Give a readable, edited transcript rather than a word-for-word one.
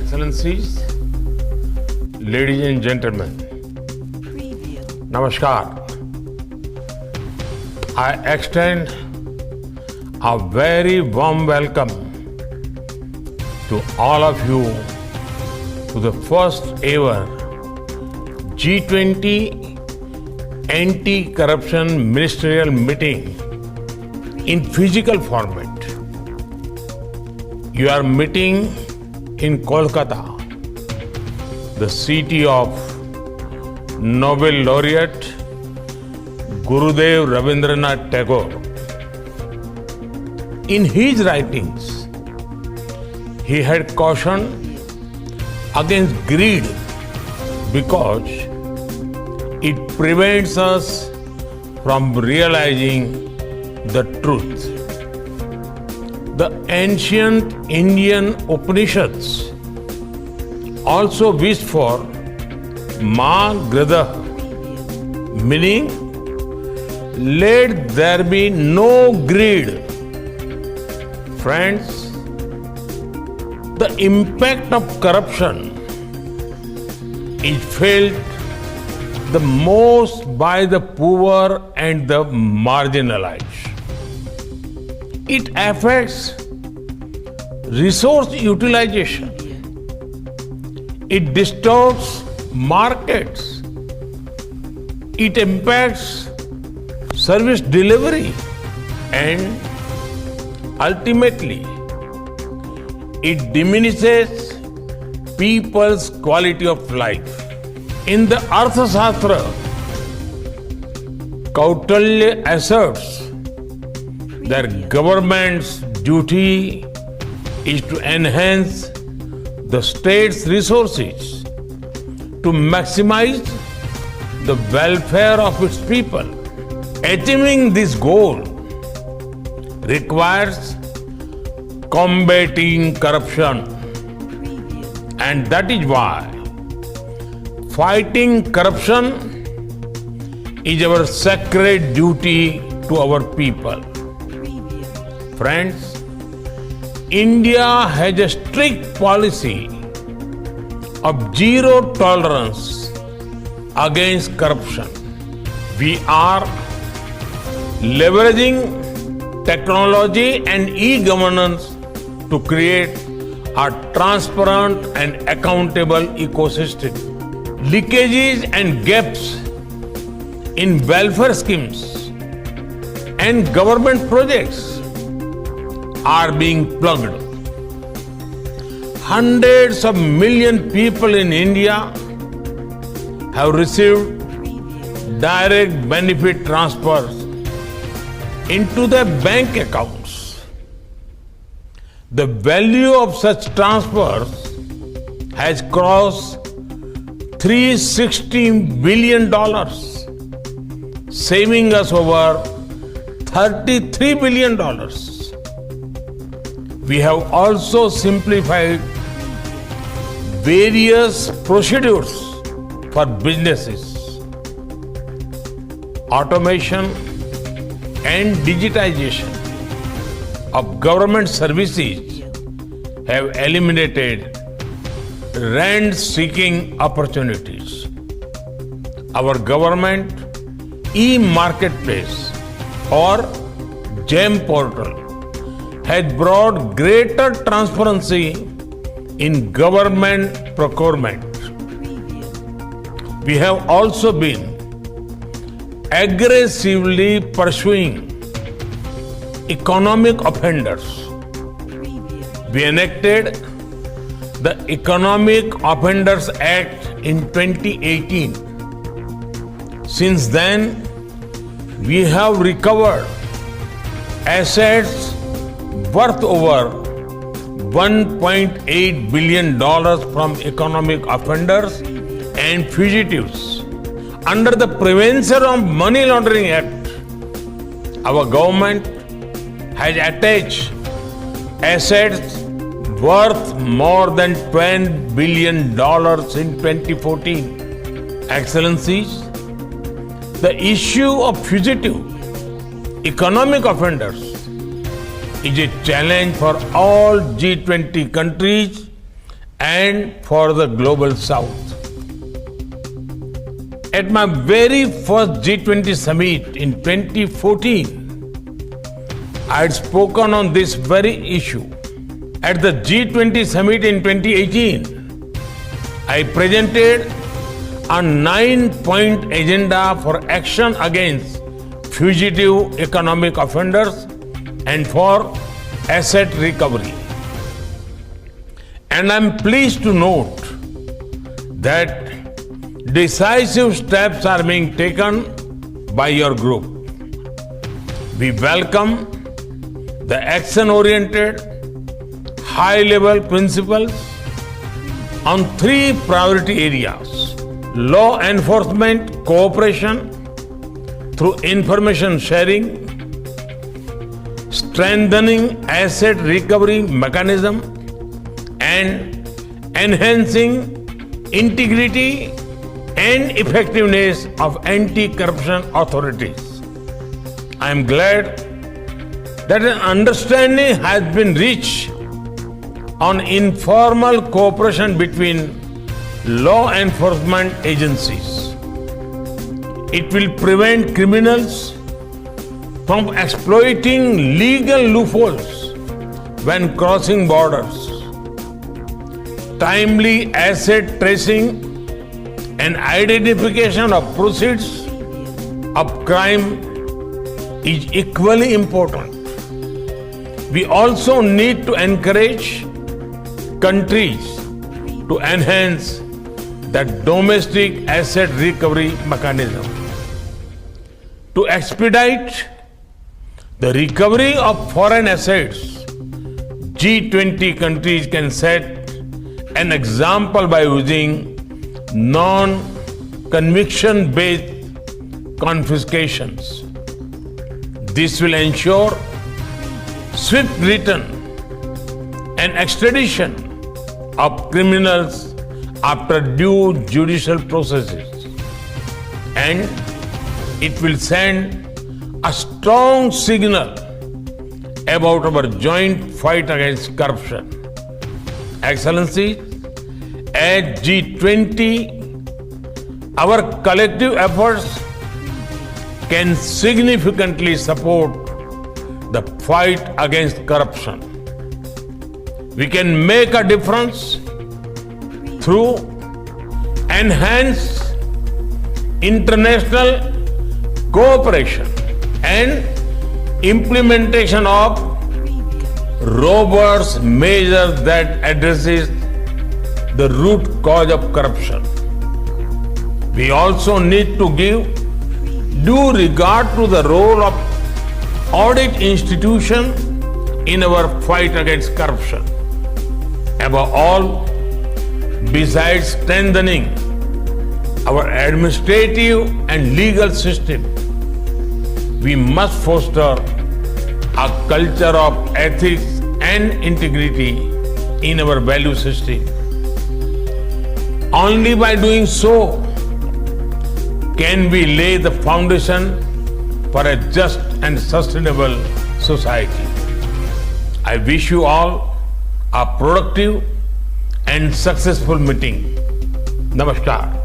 Excellencies, ladies and gentlemen, Namaskar. I extend a very warm welcome to all of you to the first ever G20 anti-corruption ministerial meeting in physical format. You are meeting in Kolkata, the city of Nobel laureate Gurudev Rabindranath Tagore. In his writings, he had cautioned against greed because it prevents us from realizing the truth. The ancient Indian Upanishads also wished for Ma Grada, meaning let there be no greed. Friends, the impact of corruption is felt the most by the poor and the marginalized. It affects resource utilization. It distorts markets. It impacts service delivery, and ultimately it diminishes people's quality of life. In the Arthashastra, Kautilya asserts that government's duty is to enhance the state's resources to maximize the welfare of its people. Achieving this goal requires combating corruption, and that is why fighting corruption is our sacred duty to our people. Friends, India has a strict policy of zero tolerance against corruption. We are leveraging technology and e-governance to create a transparent and accountable ecosystem. Leakages and gaps in welfare schemes and government projects are being plugged. Hundreds of millions of people in India have received direct benefit transfers into their bank accounts. The value of such transfers has crossed $360 billion, saving us over $33 billion. We have also simplified various procedures for businesses. Automation and digitization of government services have eliminated rent-seeking opportunities. Our government e-marketplace or GEM portal has brought greater transparency in government procurement. We have also been aggressively pursuing economic offenders. We enacted the Economic Offenders Act in 2018. Since then, we have recovered assets worth over $1.8 billion from economic offenders and fugitives. Under the Prevention of Money Laundering Act, our government has attached assets worth more than $10 billion in 2014. Excellencies, the issue of fugitive economic offenders is a challenge for all G20 countries and for the global south. At my very first G20 summit in 2014, I had spoken on this very issue. At the G20 summit in 2018, I presented a 9-point agenda for action against fugitive economic offenders and for asset recovery. And I'm pleased to note that decisive steps are being taken by your group. We welcome the action-oriented, high-level principles on 3 priority areas: law enforcement cooperation through information sharing, strengthening asset recovery mechanism, and enhancing integrity and effectiveness of anti-corruption authorities. I am glad that an understanding has been reached on informal cooperation between law enforcement agencies. It will prevent criminals from exploiting legal loopholes when crossing borders. Timely asset tracing and identification of proceeds of crime is equally important. We also need to encourage countries to enhance the domestic asset recovery mechanism. To expedite the recovery of foreign assets, G20 countries can set an example by using non-conviction based confiscations. This will ensure swift return and extradition of criminals after due judicial processes, and it will send a strong signal about our joint fight against corruption. Excellencies, at G20, our collective efforts can significantly support the fight against corruption. We can make a difference through enhanced international cooperation and implementation of robust measures that addresses the root cause of corruption. We also need to give due regard to the role of audit institution in our fight against corruption. Above all, besides strengthening our administrative and legal system, we must foster a culture of ethics and integrity in our value system. Only by doing so can we lay the foundation for a just and sustainable society. I wish you all a productive and successful meeting. Namaskar.